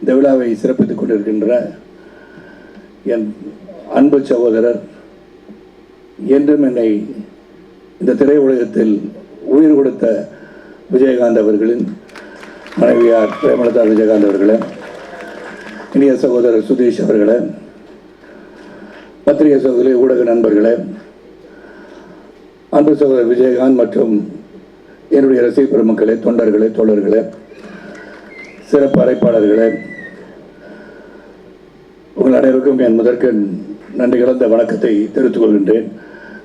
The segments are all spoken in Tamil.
இந்த விழாவை சிறப்பித்துக் கொண்டிருக்கின்ற என் அன்பு சகோதரர், என்றும் என்னை இந்த திரையுலகத்தில் உயிர் கொடுத்த விஜயகாந்த் அவர்களின் மனைவியார் பிரேமலதா விஜயகாந்த் அவர்களே, இனிய சகோதரர் சுதீஷ் அவர்களே, பத்திரிகை சகோதரி, ஊடக நண்பர்களே, அன்பு சகோதரர் விஜயகாந்த் மற்றும் என்னுடைய ரசிக பெருமக்களே, தொண்டர்களே, தோழர்களே, சிறப்பு அழைப்பாளர்களே, உங்கள் அனைவருக்கும் என் முதற்கு நன்றி கலந்த வணக்கத்தை தெரிவித்துக் கொள்கின்றேன்.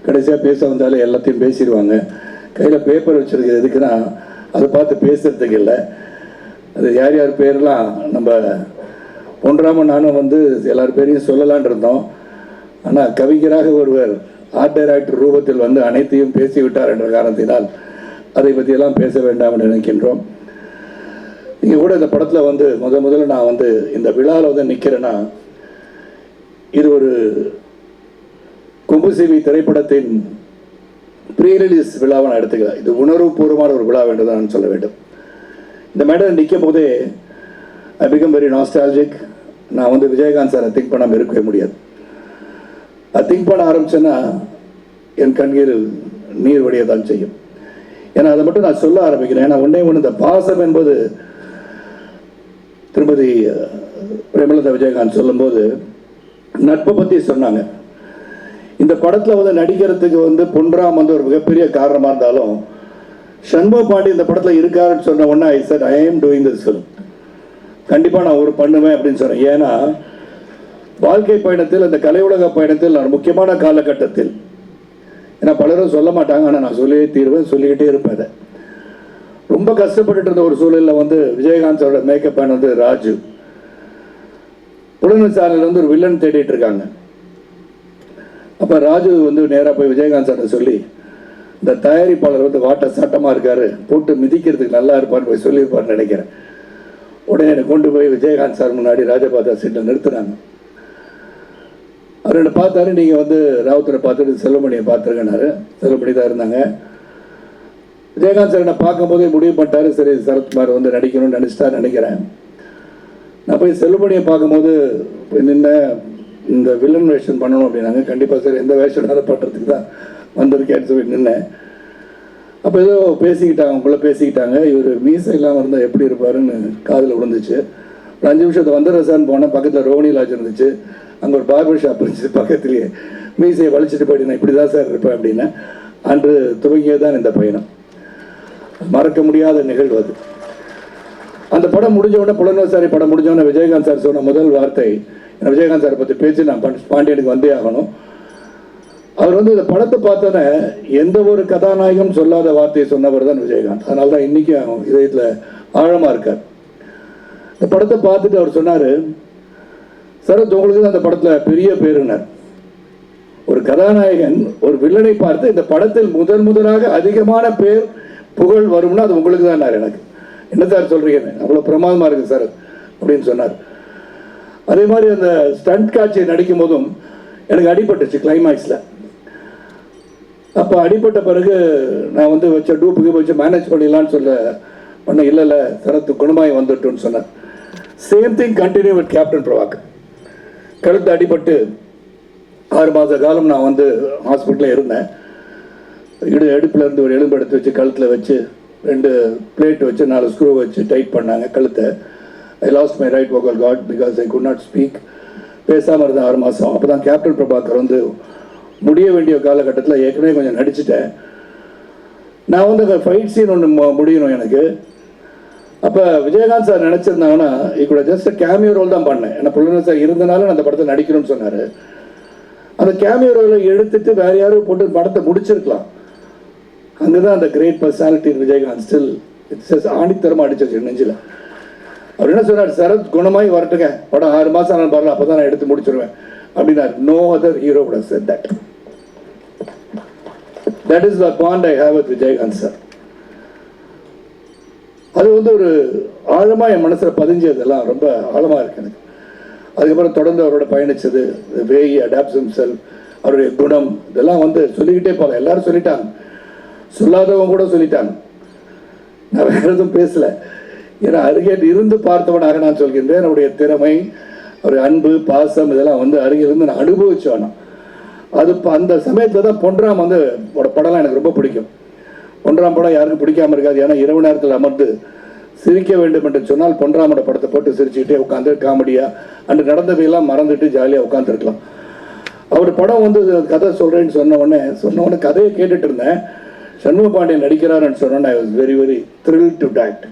கடைசியாக பேச வந்தாலே எல்லாத்தையும் பேசிடுவாங்க. கையில் பேப்பர் வச்சிருக்கிறது எதுக்குன்னா அதை பார்த்து பேசுறதுக்கு இல்லை. அது யார் யார் பேரெலாம் நம்ம பொன்ராமன் நானும் எல்லார் பேரையும் சொல்லலான் இருந்தோம். ஆனால் கவிஞராக ஒருவர் ஆர்ட் டைரக்டர் ரூபத்தில் அனைத்தையும் பேசிவிட்டார் என்ற காரணத்தினால் அதை பற்றியெல்லாம் பேச வேண்டாம் என்று நினைக்கின்றோம். நீங்கள் கூட இந்த படத்தில் முதல்ல நான் இந்த விழாவில் நிற்கிறேன்னா, இது ஒரு கொம்புசிவி திரைப்படத்தின் ப்ரீ ரிலீஸ் விழாவை நான் எடுத்துக்கிறேன். இது உணர்வுபூர்வமான ஒரு விழா என்று தான் நான் சொல்ல வேண்டும். இந்த மேடம் நிற்கும் போதே ஐ பிகம் வெரி நாஸ்டாலஜிக். நான் விஜயகாந்த் சாரை திங்க் பண்ணாமல் இருக்கவே முடியாது. திங்க் பண்ண ஆரம்பிச்சேன்னா என் கண்ணீரில் நீர் வடியதான் செய்யும். ஏன்னா அதை மட்டும் நான் சொல்ல ஆரம்பிக்கிறேன். ஏன்னா ஒன்றே இந்த பாசம் என்பது திருமதி பிரேமலதா விஜயகாந்த் சொல்லும்போது நட்பை பற்றி சொன்னாங்க. இந்த படத்தில் நடிக்கிறதுக்கு பொன்ராம் ஒரு மிகப்பெரிய காரணமாக இருந்தாலும், சண்முக பாண்டி இந்த படத்தில் இருக்காருன்னு சொன்ன உடனே ஐ set I am doing this film, கண்டிப்பாக நான் ஒரு பண்ணுவேன் அப்படின்னு சொன்னேன். ஏன்னா வாழ்க்கை பயணத்தில், அந்த கலை உலக பயணத்தில் நான் முக்கியமான காலகட்டத்தில், ஏன்னா பலரும் சொல்ல மாட்டாங்க, ஆனால் நான் சொல்லியே தீர்வேன், சொல்லிக்கிட்டே இருப்பேன். அதை ரொம்ப கஷ்டப்பட்டு இருந்த ஒரு சூழலில் விஜயகாந்தோட மேக்கப் மேன் ராஜு புலனசாலையில் ஒரு வில்லன் தேடிட்டு இருக்காங்க. அப்போ ராஜு நேராக போய் விஜயகாந்த் சார்ட்ட சொல்லி, இந்த தயாரிப்பாளர் வாட்ட சாட்டமாக இருக்காரு, போட்டு மிதிக்கிறதுக்கு நல்லா இருப்பார்னு போய் சொல்லியிருப்பார்னு நினைக்கிறேன். உடனே என்னை கொண்டு போய் விஜயகாந்த் சார் முன்னாடி ராஜபாதா சீட்டில் நிறுத்துனாங்க. அவர் என்ன பார்த்தாரு, நீங்கள் ராவுத்தரை பார்த்துட்டு செல்வமணியை பார்த்துருக்கனாரு. செல்வமணி தான் இருந்தாங்க. விஜயகாந்த் சார் என்னை பார்க்கும்போதே முடிவு பண்ணிட்டாரு, சரி சரத்குமார் நடிக்கணும்னு நினச்சிட்டாரு நினைக்கிறேன். நான் போய் செல்வமணியை பார்க்கும்போது போய் நின்ன, இந்த வில்லன் வேஷன் பண்ணணும் அப்படின்னாங்க. கண்டிப்பாக சார் எந்த வேஷம் அதை பண்ணுறதுக்கு தான் வந்திருக்கேன்னு சொல்லி நின்னேன். அப்போ ஏதோ பேசிக்கிட்டாங்க, உங்களை பேசிக்கிட்டாங்க. இவர் மீசை இல்லாமல் இருந்தால் எப்படி இருப்பாருன்னு காதில் விழுந்துச்சு. ஒரு 5 நிமிஷத்தை வந்துடுறேன் போனேன். பக்கத்தில் ரோஹிணி லாட்ஜ் இருந்துச்சு, அங்கே ஒரு பார்பர் ஷாப் இருந்துச்சு பக்கத்துலேயே. மீசையை வலிச்சுட்டு போயிட்டு நான் இப்படி தான் சார் இருப்பேன் அப்படின்னு. அன்று துவங்கியது தான் இந்த பயணம். மறக்க முடியாத நிகழ்வு அது. அந்த படம் முடிஞ்ச உடனே, புலனசாரி படம் முடிஞ்ச உடனே விஜயகாந்த் சார் சொன்ன முதல் வார்த்தை, விஜயகாந்த் சாரை பற்றி பேச்சு நான் பாண்டியனுக்கு வந்தே ஆகணும். அவர் இந்த படத்தை பார்த்தோன்னே எந்த ஒரு கதாநாயகம் சொல்லாத வார்த்தையை சொன்னவர் தான் விஜயகாந்த். அதனால தான் இன்றைக்கும் இதயத்தில் ஆழமாக இருக்கார். இந்த படத்தை பார்த்துட்டு அவர் சொன்னார், சரத் உங்களுக்கு தான் அந்த படத்தில் பெரிய பேருனர். ஒரு கதாநாயகன் ஒரு வில்லனை பார்த்து இந்த படத்தில் முதலாக அதிகமான பேர் புகழ் வரும்னா அது உங்களுக்கு தான். எனக்கு என்ன சார் சொல்கிறீங்க, அவ்வளோ பிரமாதமாக இருக்குது சார் அப்படின்னு சொன்னார். அதே மாதிரி அந்த ஸ்டண்ட் காட்சியை நடிக்கும் போதும் எனக்கு அடிபட்டுச்சு கிளைமேக்ஸில். அப்போ அடிபட்ட பிறகு நான் வச்ச டூப்புக்கு வச்சு மேனேஜ் பண்ணிடலான்னு பண்ண, இல்லை சரத்து குணமாய் வந்துட்டுன்னு சொன்னார். Same thing continue with captain Prabhakar. கழுத்து அடிபட்டு 6 மாத காலம் நான் ஹாஸ்பிட்டலில் இருந்தேன். இடுப்பில் இருந்து ஒரு எலும்பு எடுத்து வச்சு கழுத்தில் வச்சு 2 பிளேட் வச்சு 4 ஸ்க்ரூ வச்சு டைட் பண்ணாங்க கழுத்தை. ஐ last my right vocal cord because I could not speak. பேசாமல் இருந்தேன் 6 மாதம். அப்போ தான் கேப்டன் பிரபாகர் முடிய வேண்டிய காலகட்டத்தில் ஏற்கனவே கொஞ்சம் நடிச்சிட்டேன். நான் அந்த ஃபைட் சீன் ஒன்று முடியணும் எனக்கு. அப்போ விஜயகாந்த் சார் நினச்சிருந்தாங்கன்னா கூட ஜஸ்ட் கேமியோ ரோல் தான் பண்ணேன். ஏன்னா புலன சார் இருந்தனால நான் அந்த படத்தை நடிக்கணும்னு சொன்னார். அந்த கேமியோ ரோலை எடுத்துட்டு வேற யாரும் போட்டு படத்தை முடிச்சிருக்கலாம். அங்கே தான் அந்த great personality Vijayakanth still it's ஆணித்தரமாக அடிச்சிருச்சு நெஞ்சில். அவர் என்ன சொன்னார், சரத் குணமாய் வரட்டுங்க, படம் 6 மாதம் ஆனால் வரல, அப்போ தான் நான் எடுத்து முடிச்சிருவேன் அப்படின்னார். No other hero would have said that. That is the bond I have with Vijayakanth sir. அது ஒரு ஆழமாக என் மனசில் பதிஞ்சதெல்லாம் ரொம்ப ஆழமாக இருக்கு எனக்கு. அதுக்கப்புறம் தொடர்ந்து அவரோட பயணித்தது, வே ஹி அடாப்ட்ஸ் ஹிம்செல்ஃப், அவருடைய குணம், இதெல்லாம் சொல்லிக்கிட்டே போகலாம். எல்லாரும் சொல்லிட்டாங்க, சொல்லாதவங்க கூட சொல்லிட்டாங்க. நான் வேறு எதுவும் பேசலை. ஏன்னா அருகே இருந்து பார்த்தவனாக நான் சொல்கின்றேன். என்னுடைய திறமை, ஒரு அன்பு, பாசம் இதெல்லாம் வந்து அருகே இருந்து நான் அனுபவிச்சோன்னா அது அந்த சமயத்தில் தான் பொன்ராம் வந்து படம்லாம் எனக்கு ரொம்ப பிடிக்கும். பொன்ராம் படம் யாருக்கும் பிடிக்காம இருக்காது. ஏன்னா இரவு நேரத்தில் அமர்ந்து சிரிக்க வேண்டும் என்று சொன்னால் பொன்ராமோட படத்தை போட்டு சிரிச்சுக்கிட்டே உட்காந்து காமெடியாக அன்று நடந்தவையெல்லாம் மறந்துட்டு ஜாலியாக உட்காந்துருக்கலாம். அவர் படம் வந்து கதை சொல்கிறேன்னு சொன்ன உடனே கதையை கேட்டுட்டு இருந்தேன். சண்முக பாண்டியன் நடிக்கிறாருன்னு சொன்னோன்னே I was very very thrill to talk.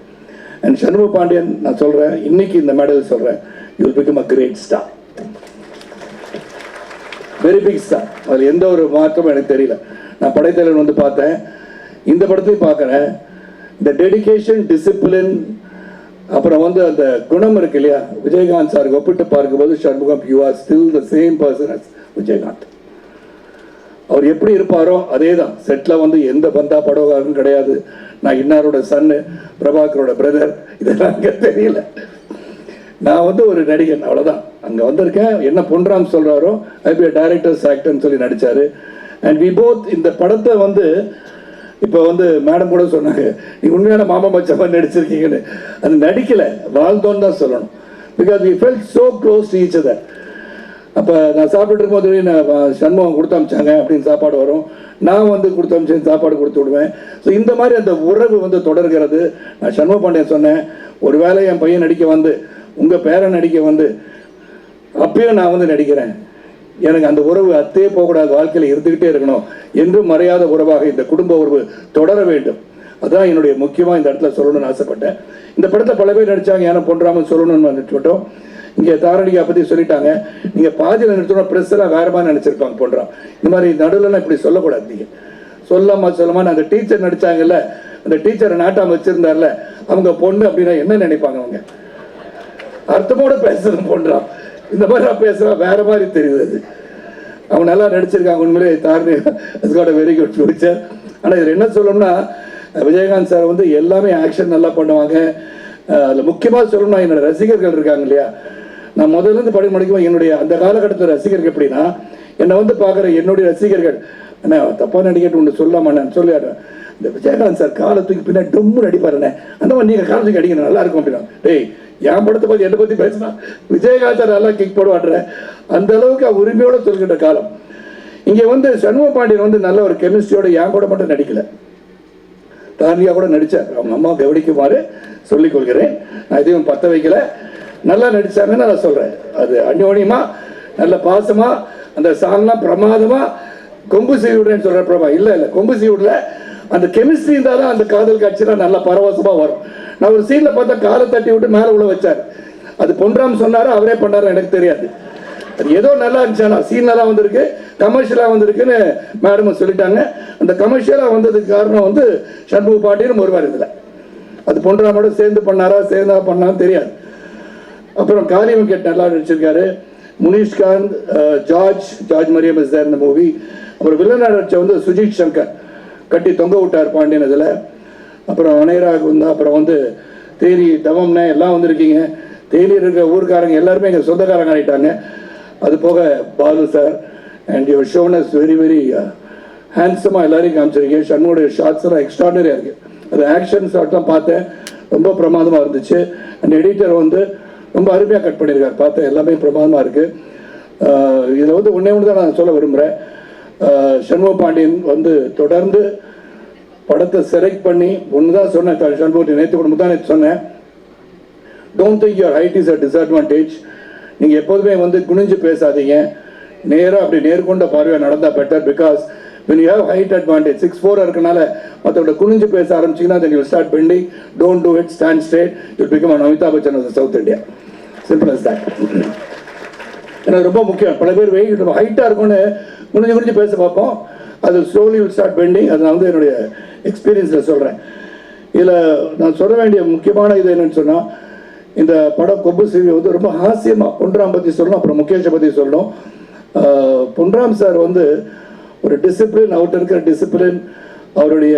And Shanmuga Pandian நான் சொல்கிறேன், இன்னைக்கு இந்த மேடையில் சொல்கிறேன், you will become a great star, very big star. அதில் எந்த ஒரு மாற்றமும் எனக்கு தெரியல. நான் படைத்தலைவன் வந்து பார்த்தேன், இந்த படத்தையும் பார்க்குறேன். இந்த டெடிகேஷன், டிசிப்ளின், அப்புறம் வந்து அந்த குணம் இருக்கு இல்லையா, விஜயகாந்த் சாருக்கு ஒப்பிட்டு பார்க்கும்போது Shanmugam, you are still the same person as Vijayakanth. அவர் எப்படி இருப்பாரோ அதே தான். செட்டில் வந்து எந்த பந்தா படகாரும் கிடையாது. நான் இன்னாரோட சன்னு, பிரபாகரோட பிரதர், இதெல்லாம் அங்கே தெரியல. நான் வந்து ஒரு நடிகன், அவ்வளோதான். அங்கே வந்திருக்கேன், என்ன பொன்ராம் சொல்கிறாரோ ஐ பி டைரக்டர்ஸ் ஆக்டர்னு சொல்லி நடித்தார். அண்ட் வி போத் இந்த படத்தை வந்து இப்போ வந்து மேடம் கூட சொன்னாங்க, நீ உண்மையான மாமா மச்சமாக நடிச்சிருக்கீங்கன்னு. அது நடிக்கலை, வாழ்ந்தோன்னு தான் சொல்லணும். Because we felt so close to each other. அப்போ நான் சாப்பிட்டு இருக்கும்போது நான் சண்முகம் கொடுத்து அமிச்சாங்க அப்படின்னு சாப்பாடு வரும், நான் வந்து கொடுத்து அமிச்சேன் சாப்பாடு கொடுத்து விடுவேன். ஸோ இந்த மாதிரி அந்த உறவு வந்து தொடர்கிறது. நான் சண்முக பாண்டியன் சொன்னேன், ஒரு வேளை என் பையன் நடிக்க வந்து, உங்கள் பேரன் நடிக்க வந்து, அப்பயும் நான் வந்து நடிக்கிறேன். எனக்கு அந்த உறவு அத்தே போகக்கூடாது, வாழ்க்கையில் இருந்துக்கிட்டே இருக்கணும். என்றும் மறையாத உறவாக இந்த குடும்ப உறவு தொடர வேண்டும். அதுதான் என்னுடைய முக்கியமாக இந்த இடத்துல சொல்லணும்னு ஆசைப்பட்டேன். இந்த படத்தை பல பேர் நடித்தாங்க, ஏன்னா பொன்ராமன் சொல்லணும்னு நினச்சிட்டோம். இங்கே தாரணிகா பற்றி சொல்லிட்டாங்க. நீங்கள் பாதியில் நினைச்சோன்னா ப்ரெஸ்ஸெல்லாம் வேறு மாதிரி நினச்சிருப்பாங்க பொன்ராம். இந்த மாதிரி நடுவில்லாம் இப்படி சொல்லக்கூடாது. நீங்கள் சொல்லாமல் அந்த டீச்சர் நடித்தாங்கல்ல, அந்த டீச்சரை நாட்டாம வச்சுருந்தார்ல, அவங்க பொண்ணு அப்படின்னா என்ன நினைப்பாங்க? அவங்க அர்த்தமோட பேசுகிறேன் பொன்ராம். இந்த மாதிரி நான் பேசுகிறேன், வேறு மாதிரி தெரியுது. அவங்க நல்லா நடிச்சிருக்காங்க உண்மையிலே. Dharani is got a very good future. ஆனால் இதில் என்ன சொல்லணும்னா, விஜயகாந்த் சார் வந்து எல்லாமே ஆக்ஷன் நல்லா பண்ணுவாங்க. அதில் முக்கியமாக சொல்லணும்னா, என்னோட ரசிகர்கள் இருக்காங்க இல்லையா, நான் முதல்லேருந்து படம் முடிக்கும் என்னுடைய அந்த காலகட்டத்தில் ரசிகர்கள் எப்படின்னா, என்னை வந்து பார்க்குற என்னுடைய ரசிகர்கள், அண்ணா தப்பாக நடிக்கட்டு ஒன்று சொல்லாமண்ணே சொல்லிடுறேன், இந்த விஜயகாந்த் சார் காலத்துக்கு பின்னாடி டொம்முன்னு அடிப்பாருண்ணே, அந்த மாதிரி நீங்கள் காலத்துக்கு அடிக்கணும் நல்லா இருக்கும் அப்படின்னா. டேய், என் படத்தை பற்றி என்னை பற்றி பேசினா விஜயகாந்த் சார் நல்லா கிக் போடுவாடுறேன். அந்த அளவுக்கு உரிமையோடு சொல்கின்ற காலம். இங்கே வந்து சண்முக பாண்டியன் வந்து நல்ல ஒரு கெமிஸ்ட்ரியோட என் கூட மட்டும் நடிக்கலை, தாரணியா கூட நடித்தார். அவங்க அம்மா கவனிக்குமாறு சொல்லிக் கொள்கிறேன். நான் எதையும் பற்ற வைக்கல, நல்லா நடித்தாங்கன்னு நான் சொல்கிறேன். அது அந்யோன்யமாக நல்ல பாசமாக அந்த சாங்லாம் பிரமாதமாக கொம்பு சீவி விடுறேன்னு சொல்கிற பிரமா இல்லை கொம்பு சீவி விடல, அந்த கெமிஸ்ட்ரி இருந்தால் தான் அந்த காதல் காட்சிலாம் நல்லா பரவசமாக வரும். நான் ஒரு சீனில் பார்த்தா காலை தட்டி விட்டு மேலே உள்ள வச்சார். அது பொன்ராம் சொன்னார், அவரே பண்ணார், எனக்கு தெரியாது. அது ஏதோ நல்லா இருந்துச்சானா சீன் நல்லா வந்திருக்கு, கமர்ஷியலாக வந்திருக்குன்னு மேடம் சொல்லிட்டாங்க. அந்த கமர்ஷியலாக வந்ததுக்கு காரணம் வந்து சண்முக பாண்டியன் ஒருவர் இதில். அது பொன்ராமோட சேர்ந்து பண்ணாரா சேர்ந்தா பண்ணான்னு தெரியாது. அப்புறம் காளி வெங்கட் நல்லா நடிச்சிருக்காரு. Munishkanth, George Mariam is there இந்த மூவி. அப்புறம் வில்லனா நடிச்ச வந்து சுஜித் சங்கர் கட்டி தொங்க விட்டார் பாண்டியன் இதில். அப்புறம் அனைராக் வந்து, அப்புறம் வந்து தேனி தவம்னே எல்லாம் வந்திருக்கீங்க. தேனியில் இருக்கிற ஊருக்காரங்க எல்லாருமே எங்கள் சொந்தக்காரங்க ஆகிட்டாங்க. அது போக Balu sir and your son is very very ஹேண்ட்ஸமாக எல்லாரையும் காமிச்சிருக்கீங்க. ஷண்முடைய ஷார்ட்ஸ் எல்லாம் எக்ஸ்ட்ராடனரியாக இருக்குது. அது ஆக்ஷன் ஷாட்லாம் பார்த்தேன், ரொம்ப பிரமாதமாக இருந்துச்சு. அண்ட் எடிட்டர் வந்து ரொம்ப அருமையாக கட் பண்ணியிருக்காரு, பார்த்தேன் எல்லாமே பிரமாதமாக இருக்குது. இதில் வந்து ஒன்றே ஒன்று தான் நான் சொல்ல விரும்புகிறேன். சண்முக பாண்டியன் வந்து தொடர்ந்து படத்தை செலக்ட் பண்ணி ஒன்று தான் சொன்னேன். சண்முகத்தை நேற்று கூட தான் நேற்று சொன்னேன், don't think your height is a disadvantage. நீங்கள் எப்போதுமே வந்து குனிஞ்சு பேசாதீங்க, நேராக அப்படி நேர்கொண்ட பார்வையாக நடந்தால் better. Because when you have height advantage 6'4" இருக்கனால மற்றவங்க குனிஞ்சு பேச ஆரம்பிச்சிங்கன்னா then you will start bending. Don't do it, stand straight. You will become an Amitabh Bachchan of the South India. Simple as that. எனக்கு ரொம்ப முக்கியம். பல பேர் வெயிட் ஹைட்டாக இருக்கும்னு குனிஞ்சு பேச பார்ப்போம், அது slowly will start bending. அது நான் வந்து என்னுடைய எக்ஸ்பீரியன்ஸில் சொல்கிறேன். இதில் நான் சொல்ல வேண்டிய முக்கியமான இது என்னன்னு சொன்னால், இந்த படம் கொம்பு சீவி வந்து ரொம்ப ஹாஸ்யமாக பொன்ராம் பற்றி சொல்லணும், அப்புறம் முகேஷை பற்றி சொல்லணும். பொன்ராம் சார் வந்து ஒரு டிசிப்ளின், அவர்கிட்ட இருக்கிற டிசிப்ளின், அவருடைய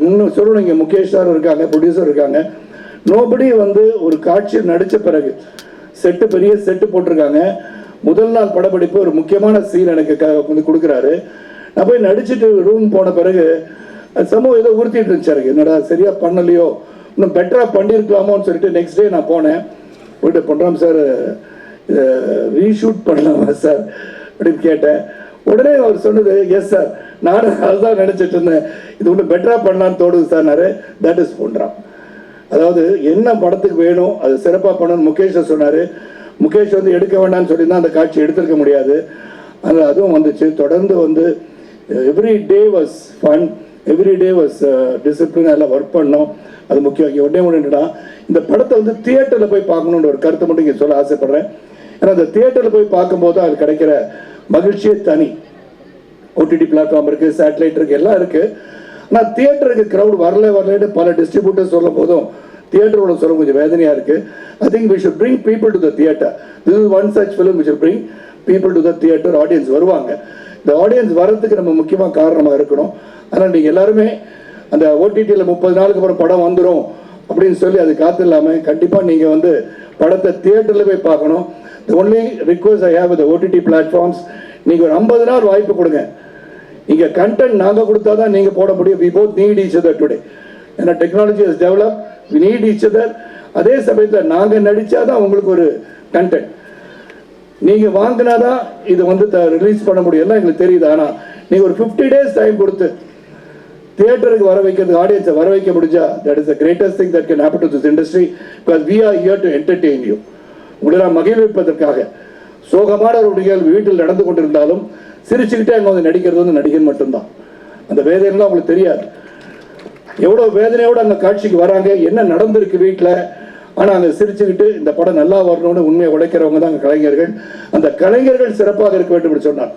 இன்னும் சொல்லணும். இங்கே முகேஷ் சார் இருக்காங்க, ப்ரொடியூசர் இருக்காங்க. நோபடி வந்து ஒரு காட்சி நடித்த பிறகு செட்டு, பெரிய செட்டு போட்டிருக்காங்க. முதல் நாள் படப்பிடிப்பு ஒரு முக்கியமான சீன் எனக்கு வந்து கொடுக்குறாரு. நான் போய் நடிச்சுட்டு ரூம் போன பிறகு அது சமூகம் ஏதோ உறுத்திட்டு இருந்துச்சு எனக்கு, என்னடா சரியாக பண்ணலையோ, இன்னும் பெட்டராக பண்ணியிருக்கலாமோன்னு சொல்லிட்டு நெக்ஸ்ட் டே நான் போனேன். போய்ட்டு பண்ணுறோம் சார், ரீஷூட் பண்ணலாமா சார் அப்படின்னு கேட்டேன். உடனே அவர் சொன்னது, எஸ் சார், நானும் அதுதான் நினச்சிட்டு இருந்தேன், இது ஒன்று பெட்டராக பண்ணலான்னு தோடுது சார். தட் இஸ் பண்ணுறான். அதாவது என்ன படத்துக்கு வேணும் அது சிறப்பாக பண்ணணும்னு முகேஷை சொன்னார். முகேஷ் வந்து எடுக்க வேண்டாம்னு சொல்லியிருந்தால் அந்த காட்சி எடுத்திருக்க முடியாது. அதில் அதுவும் வந்துச்சு. தொடர்ந்து வந்து every day was fun, every day was discipline, எல்லாம் ஒர்க் பண்ணோம். அது முக்கியம். உடனே என்னடா இந்த படத்தை வந்து தியேட்டரில் போய் பார்க்கணுன்ற ஒரு கருத்தை மட்டும் இங்கே சொல்ல ஆசைப்படுறேன். ஏன்னா அந்த தியேட்டரில் போய் பார்க்கும்போது அது கிடைக்கிற மகிழ்ச்சியே தனி. ஓடிடி பிளாட்ஃபார்ம் இருக்குது, சேட்டலைட் இருக்குது, எல்லாம் இருக்குது. ஆனால் தியேட்டருக்கு க்ரௌட் வரலன்னு பல டிஸ்ட்ரிபியூட்டர்ஸ் சொல்லும் போதும் தியேட்டரோட சொல்ல கொஞ்சம் வேதனையாக இருக்குது. I think we should bring people to the theatre. This is one such film we should bring people to the theatre. Audience வருவாங்க. இந்த ஆடியன்ஸ் வரதுக்கு நம்ம முக்கியமாக காரணமாக இருக்கணும். ஆனால் நீங்கள் எல்லாருமே அந்த ஓடிடியில் 30 நாளுக்கு அப்புறம் படம் வந்துடும் அப்படின்னு சொல்லி அது காத்து இல்லாமல் கண்டிப்பாக நீங்கள் வந்து படத்தை தியேட்டரில் போய் பார்க்கணும். The only request I have with OTT platforms, நீங்கள் ஒரு 50 நாள் வாய்ப்பு கொடுங்க. இங்கே கண்டென்ட் நாங்கள் கொடுத்தா தான் நீங்கள் போட முடியும். We both need each other today. ஏன்னா technology has develop, we need each other. அதே சமயத்தில் நாங்கள் நடித்தா தான் உங்களுக்கு ஒரு கண்டென்ட். நீங்கள் வாங்கினா தான் இது வந்து ரிலீஸ் பண்ண முடியும், எல்லாம் எங்களுக்கு தெரியுது. ஆனால் நீங்கள் ஒரு 50 days டைம் கொடுத்து தியேட்டருக்கு வர வைக்கிறது, ஆடியன்ஸை வர வைக்க முடிஞ்சா, that is the greatest thing that can happen to this industry. Because we are here to entertain you. உங்களை நான் மகிழ்விப்பதற்காக. சோகமான ஒரு நிகழ்வு வீட்டில் நடந்து கொண்டிருந்தாலும் சிரிச்சுக்கிட்டே அங்கே வந்து நடிக்கிறது வந்து நடிகன் மட்டும்தான். அந்த வேதனைலாம் உங்களுக்கு தெரியாது. எவ்வளோ வேதனையோடு அங்கே காட்சிக்கு வராங்க, என்ன நடந்திருக்கு வீட்டில். ஆனால் அங்கே சிரிச்சுக்கிட்டு இந்த படம் நல்லா வரணும்னு உண்மையை உழைக்கிறவங்க தான் அங்கே கலைஞர்கள். அந்த கலைஞர்கள் சிறப்பாக இருக்க வேண்டும் என்று சொன்னார்.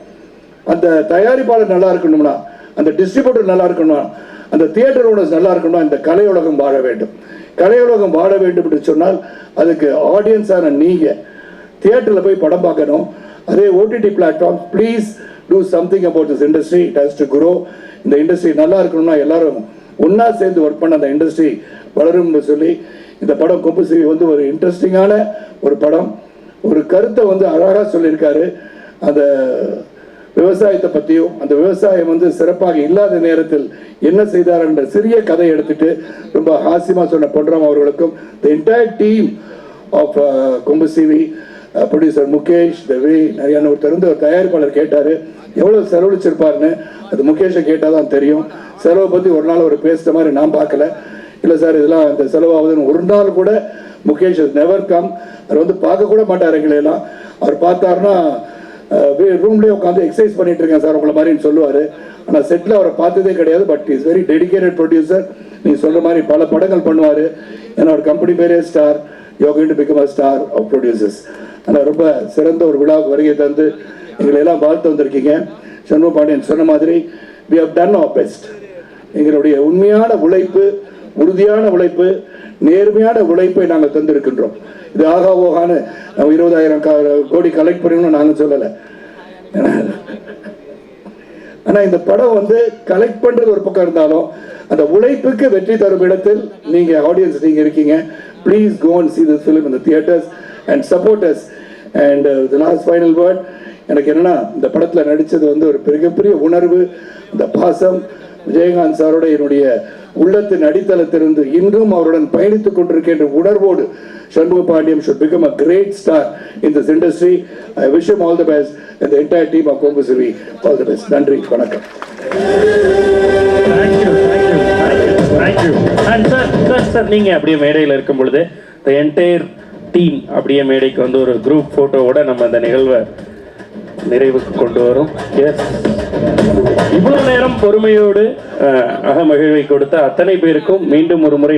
அந்த தயாரிப்பாளர் நல்லா இருக்கணும்னா, அந்த டிஸ்ட்ரிபியூட்டர் நல்லா இருக்கணும்னா, அந்த தியேட்டர் ஓனர்ஸ் நல்லா இருக்கணும்னா, இந்த கலையுலகம் வாழ வேண்டும். கலையுலகம் வாழ வேண்டும் என்று சொன்னால் அதுக்கு ஆடியன்ஸான நீங்கள் தியேட்டரில் போய் படம் பார்க்கணும். அதே OTT platform, please do something about this industry. It has to grow. இந்த இண்டஸ்ட்ரி நல்லா இருக்கணும்னா எல்லாரும் ஒன்றா சேர்ந்து ஒர்க் பண்ண அந்த இண்டஸ்ட்ரி வளரும்னு சொல்லி இந்த படம் கொம்பு சிவி வந்து ஒரு இன்ட்ரெஸ்டிங்கான ஒரு படம். ஒரு கருத்தை வந்து அழகாக சொல்லியிருக்காரு. அந்த விவசாயத்தை பற்றியும், அந்த விவசாயம் வந்து சிறப்பாக இல்லாத நேரத்தில் என்ன செய்தார் என்ற சிறிய கதை எடுத்துட்டு ரொம்ப ஹாஸ்யமாக சொன்ன பொன்ராம் அவர்களுக்கும், தி என்டையர் டீம் ஆஃப் கொம்பு சிவி, ப்ரொடியூசர் முகேஷ், தேவி, நிறைய ஒருத்தர் வந்து ஒரு தயாரிப்பாளர் கேட்டார் எவ்வளோ செலவழிச்சிருப்பாருன்னு. அது முகேஷை கேட்டால் தான் தெரியும். செலவை பற்றி ஒரு நாள் ஒரு பேசுகிற மாதிரி நான் பார்க்கல. இல்லை சார் இதெல்லாம் இந்த செலவாகுதுன்னு ஒரு நாள் கூட முகேஷ் நெவர் கம். அவர் வந்து பார்க்க கூட மாட்டார் எங்களையெல்லாம். அவர் பார்த்தாருன்னா ரூம்லேயே உட்காந்து எக்ஸசைஸ் பண்ணிட்டு இருக்கேன் சார் உங்களை மாதிரின்னு சொல்லுவார். ஆனால் செட்டில் அவரை பார்த்ததே கிடையாது. But is very dedicated producer. நீங்கள் சொல்கிற மாதிரி பல படங்கள் பண்ணுவார். ஏன்னா ஒரு கம்பெனி பேரே star. You are going to become a star of producers. ஆனால் ரொம்ப சிறந்த ஒரு விழாவுக்கு வருகை தந்து எங்களை எல்லாம் வாழ்த்து வந்திருக்கீங்க. சண்முக பாண்டியன் சொன்ன மாதிரி we have done our best. எங்களுடைய உண்மையான உழைப்பு, உறுதியான உழைப்பு, நேர்மையான உழைப்பை நாங்கள் தந்திருக்கின்றோம். இது ஆகா ஓகான்னு 20,000 கோடி கலெக்ட் பண்ணணும்னு நாங்கள் சொல்லலை. ஆனால் இந்த படம் வந்து கலெக்ட் பண்ணுறது ஒரு பக்கம் இருந்தாலும் அந்த உழைப்புக்கு வெற்றி தரும் இடத்தில் நீங்கள் ஆடியன்ஸ் நீங்கள் இருக்கீங்க. Please go and see this film in the theaters and support us. And the last final word, எனக்கு என்னன்னா இந்த படத்தில் நடித்தது வந்து ஒரு மிகப்பெரிய உணர்வு. இந்த பாசம் விஜயகாந்த் சாரோட என்னுடைய உள்ளத்தின் அடித்தளத்திலிருந்து இன்றும் அவருடன் பயணித்துக் கொண்டிருக்கின்ற உணர்வோடு Shanmuga Pandian should become a great star in this industry. I wish him all the best and the entire team of கொம்பு சிவி all the best. நன்றி, வணக்கம். Thank you. And sir, நீங்க அப்படியே மேடையில் இருக்கும் பொழுது the entire team அப்படியே மேடைக்கு வந்து ஒரு குரூப் போட்டோவோட நம்ம அந்த நிகழ்வை நிறைவுக்கு கொண்டு வரும். எஸ், இவ்வளவு நேரம் பொறுமையோடு அகமகிழ்வை கொடுத்த அத்தனை பேருக்கும் மீண்டும் ஒரு முறை